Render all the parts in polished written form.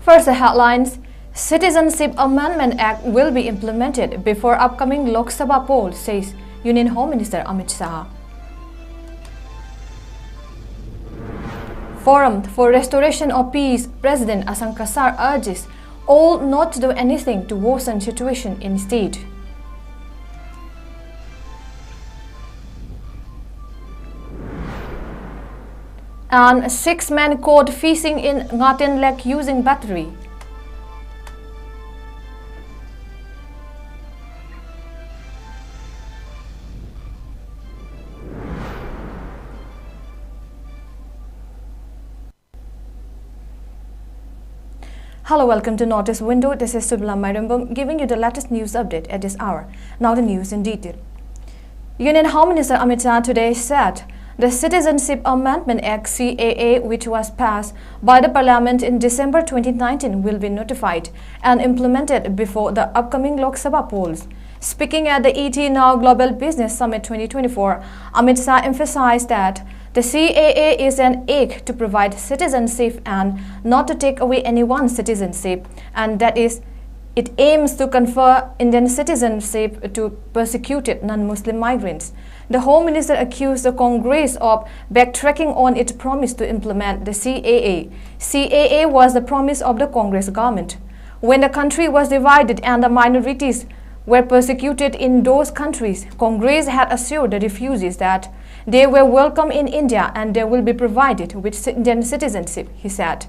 First, the headlines. Citizenship Amendment Act will be implemented before upcoming Lok Sabha poll, says Union Home Minister Amit Shah. Forum for Restoration of Peace, President 𝐶𝐸𝐸 urges all not to do anything to worsen situation in state. And 6 men caught fishing in Ngaten Lake using battery. Hello, welcome to Notice Window. This is SURBALA MAIREMBAM giving you the latest news update at this hour. Now the news in detail. Union Home Minister Amit Shah today said the Citizenship Amendment Act (CAA), which was passed by the Parliament in December 2019, will be notified and implemented before the upcoming Lok Sabha polls. Speaking at the ET Now Global Business Summit 2024, Amit Shah emphasized that the CAA is an act to provide citizenship and not to take away anyone's citizenship, and that is, it aims to confer Indian citizenship to persecuted non-Muslim migrants. The Home Minister accused the Congress of backtracking on its promise to implement the CAA. CAA was the promise of the Congress government. When the country was divided and the minorities were persecuted in those countries, Congress had assured the refugees that they were welcome in India and they will be provided with Indian citizenship, he said.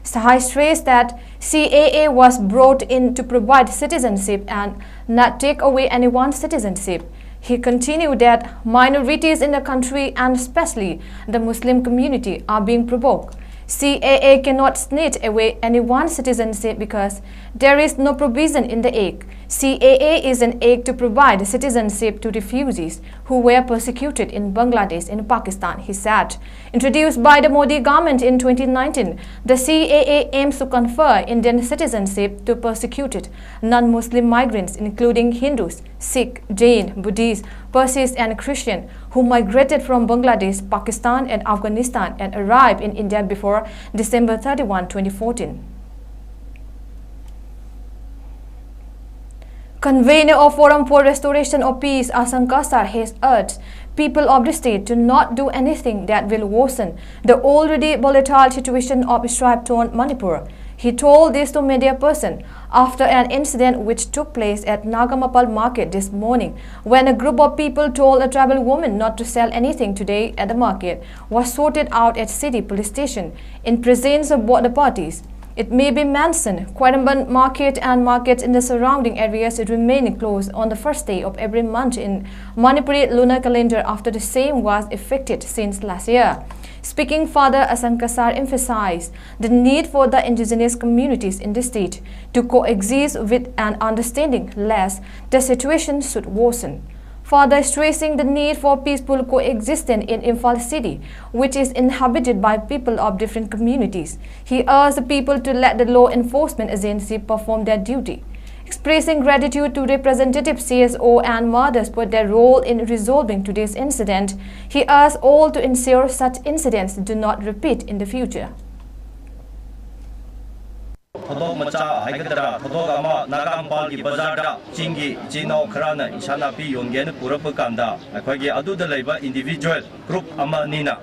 Shah stressed that CAA was brought in to provide citizenship and not take away anyone's citizenship. He continued that minorities in the country and especially the Muslim community are being provoked. CAA cannot snatch away anyone's citizenship because there is no provision in the Act. CAA is an act to provide citizenship to refugees who were persecuted in Bangladesh and Pakistan, he said. Introduced by the Modi government in 2019, the CAA aims to confer Indian citizenship to persecuted non-Muslim migrants, including Hindus, Sikh, Jain, Buddhists, Parsis and Christian, who migrated from Bangladesh, Pakistan and Afghanistan and arrived in India before December 31, 2014. Convenor of Forum for Restoration of Peace, 𝐶𝐸𝐸 has urged people of the state to not do anything that will worsen the already volatile situation of strife-torn Manipur. He told this to media person after an incident which took place at Nagamapal market this morning, when a group of people told a tribal woman not to sell anything today at the market was sorted out at city police station in presence of both the parties. It may be mentioned, 𝐶𝐸𝐸 market and markets in the surrounding areas remain closed on the first day of every month in Manipuri lunar calendar after the same was effected since last year. Speaking further, 𝐶𝐸𝐸 emphasized the need for the indigenous communities in the state to coexist with an understanding lest the situation should worsen. Further stressing the need for peaceful coexistence in Imphal city, which is inhabited by people of different communities. He urged the people to let the law enforcement agency perform their duty. Expressing gratitude to Representative CSO and mothers for their role in resolving today's incident, he urged all to ensure such incidents do not repeat in the future. Thodo macha haigatra thodo ama Nagampal ki bazar da chingi chino khrana isana pi yongen purap kanda akhoi adu da leiba individual group ama nina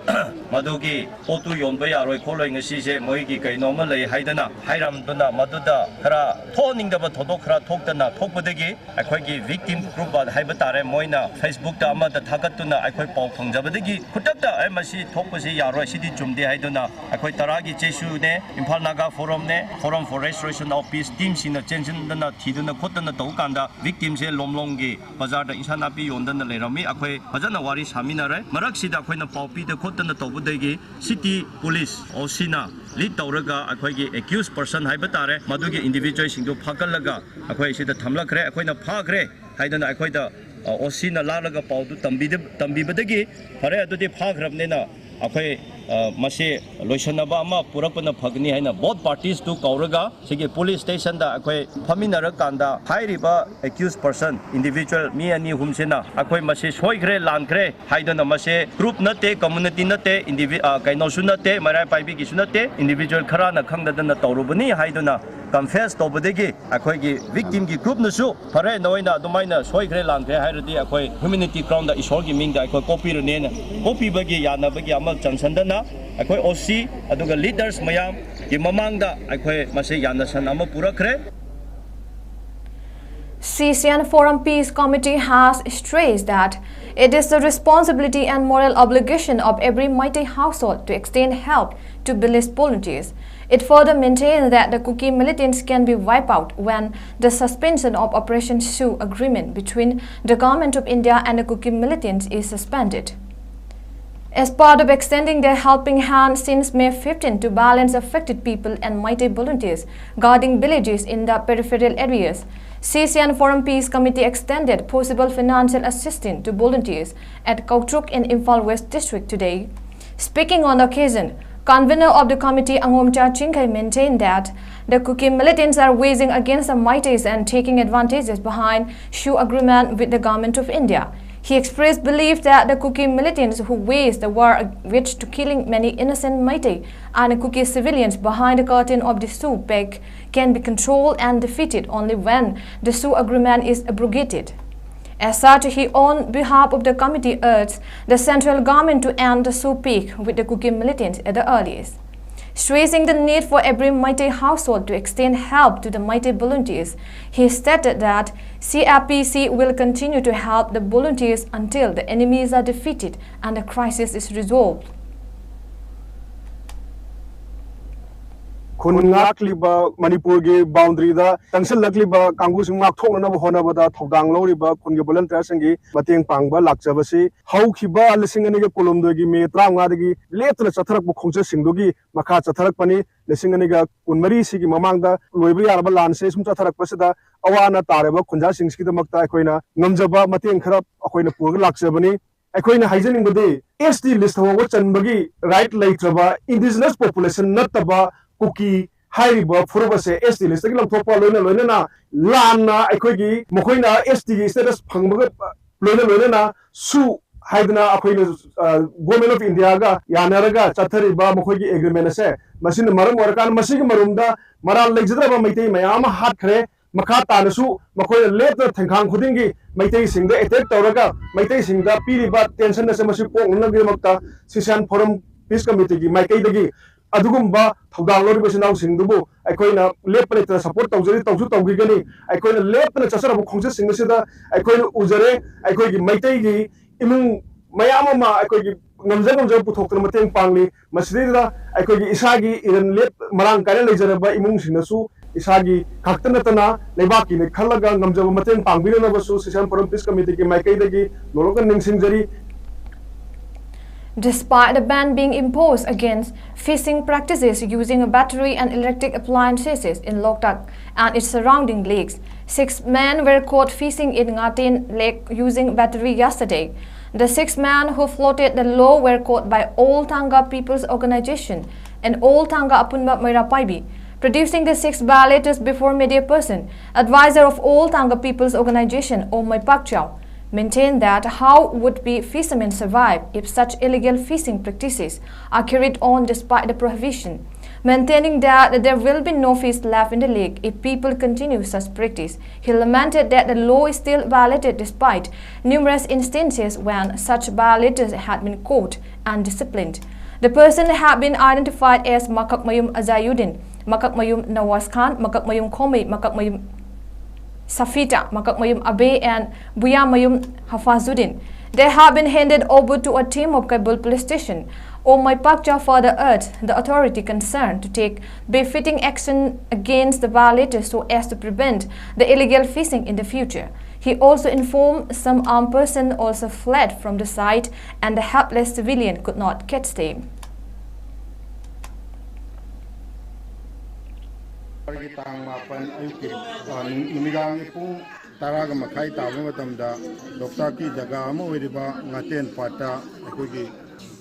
madugi otu yonba yaroi kholoi ngasi se moi ki kaino ma lei haidana hairam duna maduda khara thoning da ba thodo khara thokdana thokbadagi akhoi ki victim group ba haiba tare moina Facebook da ama da thagatuna akhoi pau phangjabadagi khutak da ai masi thokpasi yaroi sidi chumde haiduna akhoi taragi chesu ne Imphal Naga forum ne forum for Restoration of Peace team sina chenchen dana thiduna khotana tawkanda victim se lomlong gi bazar da insana pi yondana lerami akhoi fajana wari samina re marak sida akhoi paupi da khotana tawbudagi city police osina lead tawraga akhoi gi accused person haiba tare madugi individual singdo phakalaga akhoi sida thamlakre akhoi na phakre haidana akhoi da osina lalaga paudu tambibadagi fare adudi phakrabne na akhoi masi loisanaba ama purakpana phagni haina both parties to kauraga sigi police station da akhoi phaminara kanda hairiba accused person individual mi ani humsina akhoi masi soigre lankre haidona masi group nate community nate kaino sunate marai paibi gi sunate individual khara na khangdadana tawrubani haidona confess tobadegi akhoi gi victim gi group nasu phare noina dumaina soigre lankre hairadi akhoi humanity ground da isor gi ming da akhoi copy rene copy bagi yana bagi amal chansandana akhoi OC aduga leaders mayam gi mamangda akhoi mase yana san ama purakre. CFN Peace Committee has stressed that it is the responsibility and moral obligation of every Meitei household to extend help to village volunteers. It further maintains that the 𝐍𝐞𝐰𝐬 militants can be wiped out when the suspension of Operation SURBALA agreement between the Government of India and the 𝐍𝐞𝐰𝐬 militants is suspended. As part of extending their helping hand since May 15 to balance affected people and Meitei volunteers guarding villages in the peripheral areas, CFN Peace Committee extended possible financial assistance to volunteers at Kautruk in Imphal West District today. Speaking on the occasion, Convenor of the committee 𝐁𝐫𝐲 maintained that the 𝐍𝐞𝐰𝐬 militants are waging against the Meiteis and taking advantages behind SURBALA agreement with the Government of India. He expressed belief that the 𝐍𝐞𝐰𝐬 militants who waged the war which to killing many innocent Meitei and 𝐍𝐶 civilians behind the curtain of the SURBALA can be controlled and defeated only when the SURBALA agreement is abrogated. As such, he on behalf of the committee urged the central government to end the SURBALA with the 𝐍𝐶 militants at the earliest. Stressing the need for every Meitei household to extend help to the Meitei volunteers, he stated that CFPC will continue to help the volunteers until the enemies are defeated and the crisis is resolved. Kunakliba Manipur ge boundary da tangsil lakliba kangu sing mak thokna ba hona ba da thodang loriba kunge volunteers ngi mateng pangba lakjabasi haukhiba lising ani ge kolomdo gi me tranga gi letna chatharak bu khongcha singdogi makha chatharak pani lising ani ga kunmari sigi mamangda loiba yarba lanse sum chatharak pasida awana tareba khunja singski da makta akoina ngamjaba mateng khara akoina purga lakjabani akoina haijening bade SD list hawa chanbagi right laitraba indigenous population nataba 𝐍𝐶 hairiba furubase SD list gi lamthopa loina na lanna aikoigi mokoina SD gi status phangbaga loina su haidna akoina Government of India ga yanaraga chathariba mokoigi agreement ase masina maram warakan masigi marumda maral legjadraba Meitei mayam hatkhre makha tanasu mokoina lepna thangkhang khudingi Meitei singda attack tawraga Meitei singda piriba tension ase masi pokna gi makta CFN Peace Committee gi maikaidagi adugumba thogdang lori basinaw singdubu aikoina lepna support tawjari tawju tawgigani aikoina lepna chasarabu khongse singasida aikoina ujare aikoigi Meitei gi imung mayam ma aikoigi ngamjang puthokna mateng pangli masida aikoigi isagi iran lep marang kare leijaraba imung sinasu isagi khaktanatana lebaki ne khalaga ngamjaba mateng pangbirana basu CFN Peace Committee ki maikaidagi nologan ningsingjari. Despite the ban being imposed against fishing practices using a battery and electric appliances in Loktak and its surrounding lakes, 6 men were caught fishing in Ngatin Lake using battery yesterday. The 6 men who floated the law were caught by All Tanga People's Organization and All Tanga Apunba Mairapaibi. Producing the 6 violators before media person, advisor of All Tanga People's Organization, 𝐁𝐫𝐸𝐬, maintained that how would be fishermen survive if such illegal fishing practices are carried on despite the prohibition, maintaining that there will be no fish left in the lake if people continue such practice. He lamented that the law is still violated despite numerous instances when such violators had been caught and disciplined. The person had been identified as 𝐻𝐸𝐬 Azayuddin, 𝐻𝐸𝐬 Nawaz Khan, 𝐻𝐸𝐬𝐭, 𝐻𝐸𝐬 Safita, 𝐻𝐸𝐬𝐴𝐬 and 𝐵𝐸𝐬 Hafazuddin. They have been handed over to a team of Kabul police station. 𝐁𝐫𝐸𝐬 further urged the authority concerned to take befitting action against the violators so as to prevent the illegal fishing in the future. He also informed some armed person also fled from the site and the helpless civilian could not catch them. Taraga Makai Tavamatamda, Dr. Ki Jaga Amoiriba, Ngaten Pata, Akugi,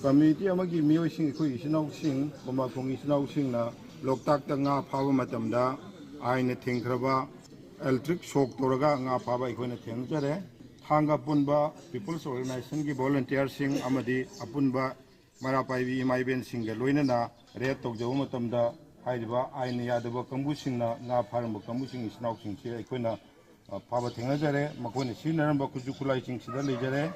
Community amagi miyoising ikoi isinausing bumakong isinausing na loktak ta nga phaba matamda aina thengkraba electric shock toraga nga phaba ikoina thengjare thanga punba people's organization gi volunteer sing amadi apunba marapaibi maiben singa loinana red tokjaw matamda haiba aina yadaba kambu singna nga pharamba kambu sing isinausing se ikoina phaba thengjare makoina sinaramba kujukulai sing sida lejare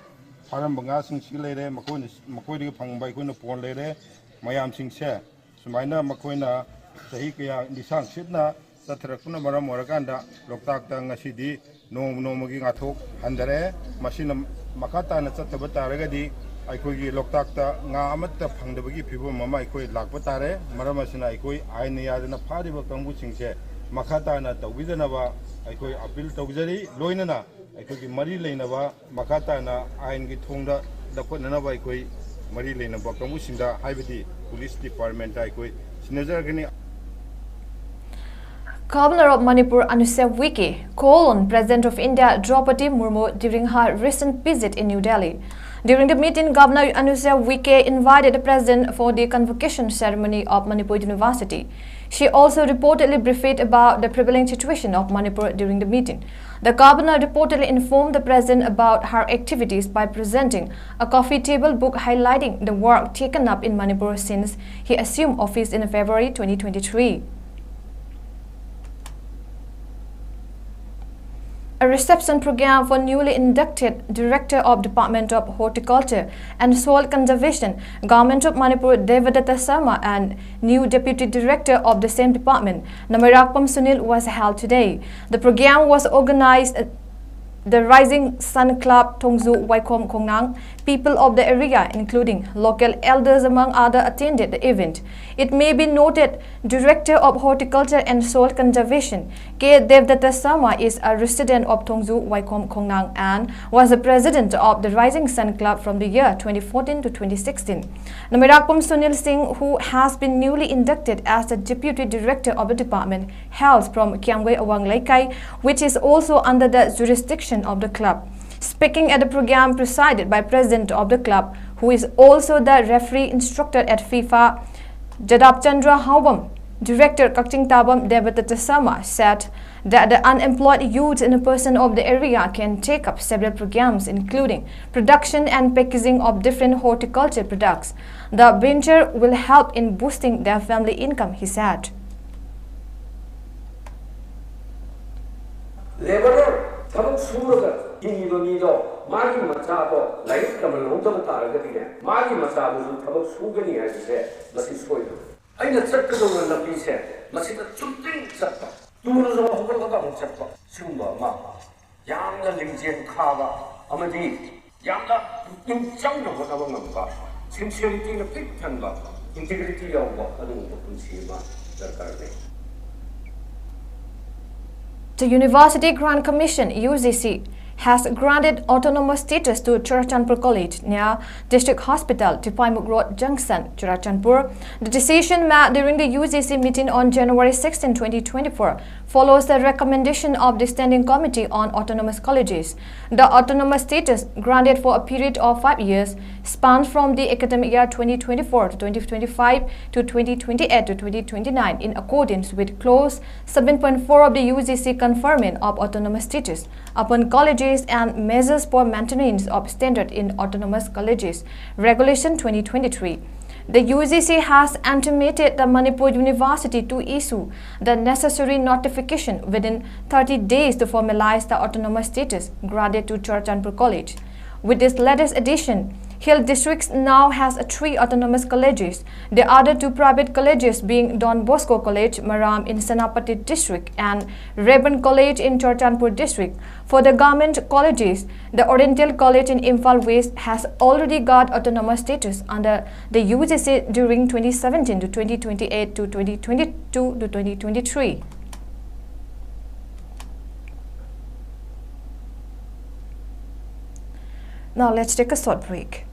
Param Bangasing Silere, Makoi Pangbai Kuna Pon Lere, Mayam Sing Se, Sumaina Makoina, Sahikia, Nisang Sidna, Satrakuna Maram Moraganda, Loktak Ngasidi, no Moging Atok, Handare, Machine Makata and Satabata Regadi, I could get Loktakta, Namata Pangabagi people, Mama, I could Lakbatare, Maramasina, I could Aina and a party of Kambuching Se, Makata and the Widanava, I could appeal to Zeri, Loinana. I could Mari Lanava, Makata, and I get Honda, the Ponanava, Mari Lanava, Kamusinda, Hibidi, Police Department, I could Sinazargani. Governor of Manipur 𝐂𝐲𝐸𝐸 called on President of India Draupadi Murmu during her recent visit in New Delhi. During the meeting, Governor 𝐂𝐲𝐸𝐸 invited the President for the convocation ceremony of Manipur University. She also reportedly briefed about the prevailing situation of Manipur during the meeting. The governor reportedly informed the President about her activities by presenting a coffee table book highlighting the work taken up in Manipur since he assumed office in February 2023. A reception program for newly inducted Director of Department of Horticulture and Soil Conservation, Government of Manipur Devadatta Sharma, and new Deputy Director of the same department, 𝐷𝐸𝐸 Sunil, was held today. The program was organized the Rising Sun Club 𝐁𝐫𝐲𝐸𝐬, people of the area, including local elders among others, attended the event. It may be noted, Director of Horticulture and Soil Conservation, Devadatta Sharma, is a resident of 𝐁𝐫𝐸𝐬 and was the president of the Rising Sun Club from the year 2014 to 2016. 𝐷𝐸𝐸 Sunil Singh, who has been newly inducted as the Deputy Director of the department, hails from 𝐿𝐾𝐲𝐸𝐬, which is also under the jurisdiction of the club. Speaking at the program presided by President of the club, who is also the referee instructor at FIFA, 𝐺𝐷𝐸𝐸 Hawam, Director 𝐶𝐤𝐸𝐸 Devadatta Sharma said that the unemployed youth in a person of the area can take up several programs, including production and packaging of different horticulture products. The venture will help in boosting their family income, he said. ꯊꯕꯛ ꯁꯨꯔꯒ ꯍꯤꯡꯉꯤꯕ ꯃꯤꯗꯣ ꯃꯥꯒꯤ ꯃꯆꯥꯗꯣ ꯂꯥꯏꯔꯤꯛ ꯇꯝꯕ ꯂꯧꯗꯕ ꯇꯥꯔꯒꯗꯤꯅꯦ ꯃꯥꯒꯤ ꯃꯆꯥꯗꯨꯁꯨ ꯊꯕꯛ ꯁꯨꯒꯅꯤ ꯍꯥꯏꯕꯁꯦ ꯃꯁꯤ ꯁꯣꯏꯗꯕ ꯑꯩꯅ ꯆꯠꯀꯗꯧꯕ ꯂꯝꯕꯤꯁꯦ ꯃꯁꯤꯗ ꯆꯨꯝꯗ꯭ꯔꯤꯡ ꯆꯠꯄ ꯇꯨꯔꯁꯨ ꯍꯧꯒꯠꯂꯒ ꯑꯃꯨꯛ ꯆꯠꯄ ꯁꯤꯒꯨꯝꯕ ꯑꯃ ꯌꯥꯝꯅ ꯂꯤꯡꯖꯦꯜ ꯈꯥꯕ ꯑꯃꯗꯤ ꯌꯥꯝꯅ ꯄꯨꯛꯅꯤꯡ ꯆꯪꯅ ꯍꯣꯠꯅꯕ ꯉꯝꯕ ꯁꯤꯟꯁꯤꯌꯔꯤꯇꯤꯅ ꯄꯤꯛ ꯊꯟꯕ ꯏꯟꯇꯤꯒ꯭ꯔꯤꯇꯤ ꯌꯥꯎꯕ ꯑꯗꯨꯒꯨꯝꯕ ꯄꯨꯟꯁꯤ ꯑꯃ ꯗꯔꯀꯥꯔ ꯂꯩ. The University Grant Commission (UGC) has granted autonomous status to Churachandpur College near District Hospital, Tipaimuk Road Junction, Churachandpur. The decision made during the UGC meeting on January 16, 2024 follows the recommendation of the Standing Committee on Autonomous Colleges. The autonomous status, granted for a period of 5 years, spans from the academic year 2024 to 2025 to 2028 to 2029 in accordance with Clause 7.4 of the UGC Conferment of Autonomous Status upon colleges and measures for maintenance of standard in autonomous colleges, Regulation 2023. The UGC has intimated the Manipur University to issue the necessary notification within 30 days to formalize the autonomous status granted to Churachandpur College. With this latest addition, Hill District now has 3 autonomous colleges, the other 2 private colleges being Don Bosco College, Maram in Senapati District and Reben College in Churachandpur District. For the government colleges, the Oriental College in Imphal West has already got autonomous status under the UGC during 2017 to 2028 to 2022 to 2023. Now let's take a short break.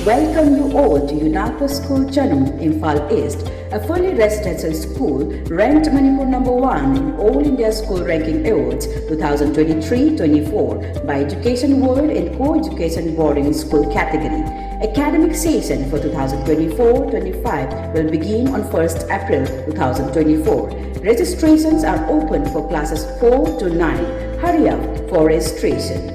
Welcome you all to UNAPO School Janum, Imphal East, a fully residential school, ranked Manipur #1 in All India School Ranking Awards 2023-24 by Education World in Co-Education Boarding School category. Academic session for 2024-25 will begin on 1st April 2024. Registrations are open for classes 4 to 9. Hurry up for registration.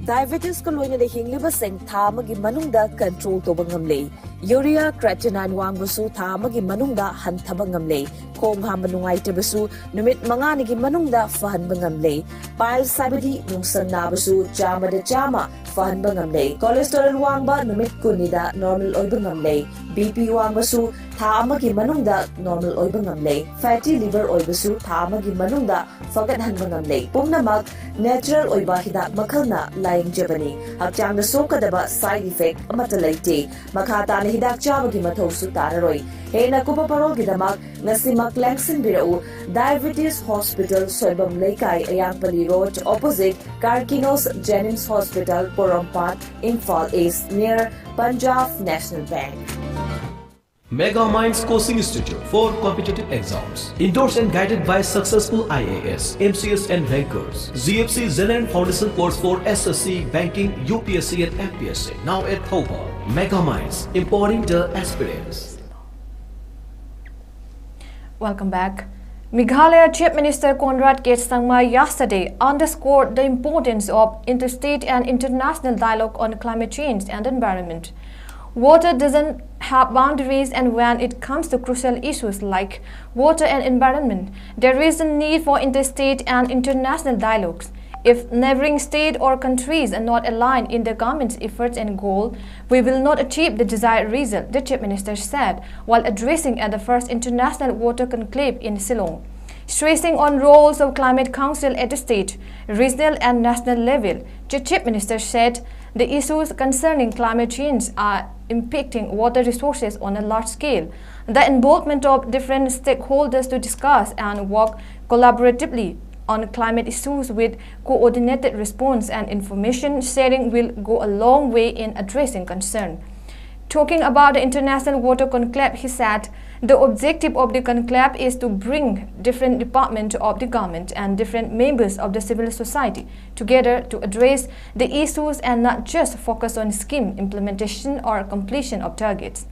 Diabetes ko loina de hingliba seng tha magi manungda control to bangamle. Urea creatinine wangbusu tha magi manungda hanthaba ngamle. Khong ha manungai tebasu numit manga nigi manungda fahan bangamle. Pile sabadi nungsang nabasu chama de chama fahan bangamle. Cholesterol wangba numit kunida normal oiba ngamle. BP wangbasu tha amagi manungda normal oiba ngamle. Fatty liver oibasu tha amagi manungda fagat hanba ngamle. Pumnamak natural oiba hida makalna lying jabani. Hakchang na sokadaba side effect amata laite. Makata na hidak chabagi mathosu tararoi. Hena kupa parol gidamak nasimak langsin birau Diabetes Hospital Soibam Laikai Ayangpali Road opposite Karkinos Jennings Hospital Porompat Imphal East near Punjab National Bank. Mega Minds Coaching Institute for competitive exams. Endorsed and guided by successful IAS, MCS and rankers. ZFC Zen Foundation course for SSC, Banking, UPSC and FPSC. Now at Thoba. Mega Minds, empowering the aspirants. Welcome back. Meghalaya Chief Minister Conrad 𝐻𝐤𝐰𝐬 yesterday underscored the importance of interstate and international dialogue on climate change and environment. Water doesn't have boundaries, and when it comes to crucial issues like water and environment, there is a need for interstate and international dialogues. If neighboring states or countries are not aligned in the government's efforts and goals, we will not achieve the desired result, the Chief Minister said while addressing at the first International Water Conclave in Shillong. Stressing on roles of Climate Council at the state, regional and national level, the Chief Minister said the issues concerning climate change are impacting water resources on a large scale. The involvement of different stakeholders to discuss and work collaboratively on climate issues with coordinated response and information sharing will go a long way in addressing concern. Talking about the International Water Conclave, he said the objective of the conclave is to bring different departments of the government and different members of the civil society together to address the issues and not just focus on scheme implementation or completion of targets.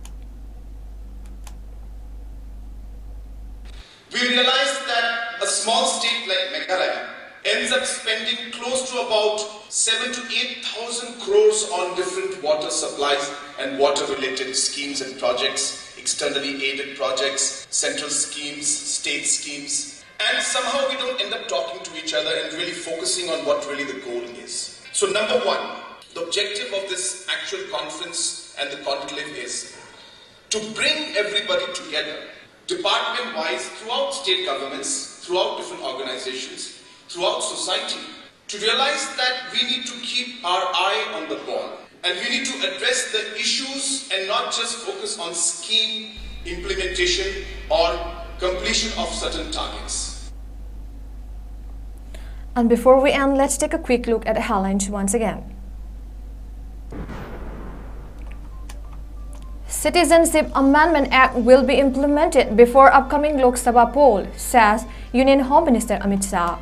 We realized that a small state like Meghalaya ends up spending close to about 7,000 to 8,000 crores on different water supplies and water-related schemes and projects, externally aided projects, central schemes, state schemes, and somehow we don't end up talking to each other and really focusing on what really the goal is. So number one, the objective of this actual conference and the conclave is to bring everybody together, department-wise, throughout state governments, throughout different organizations, throughout society, to realize that we need to keep our eye on the ball and we need to address the issues and not just focus on scheme implementation or completion of certain targets. And before we end, let's take a quick look at the headlines once again. Citizenship Amendment Act will be implemented before upcoming Lok Sabha poll, says Union Home Minister Amit Shah.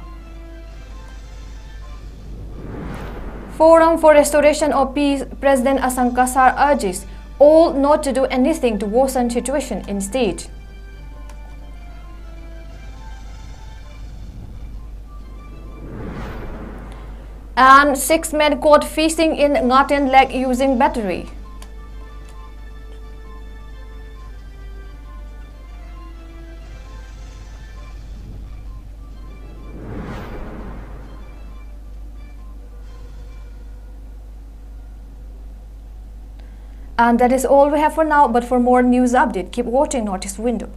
Forum for Restoration of Peace, President Asanka Sar urges all not to do anything to worsen situation in state. And 6 men caught fishing in Ngaten Lake using battery. And that is all we have for now, but for more news update, keep watching Notice Window.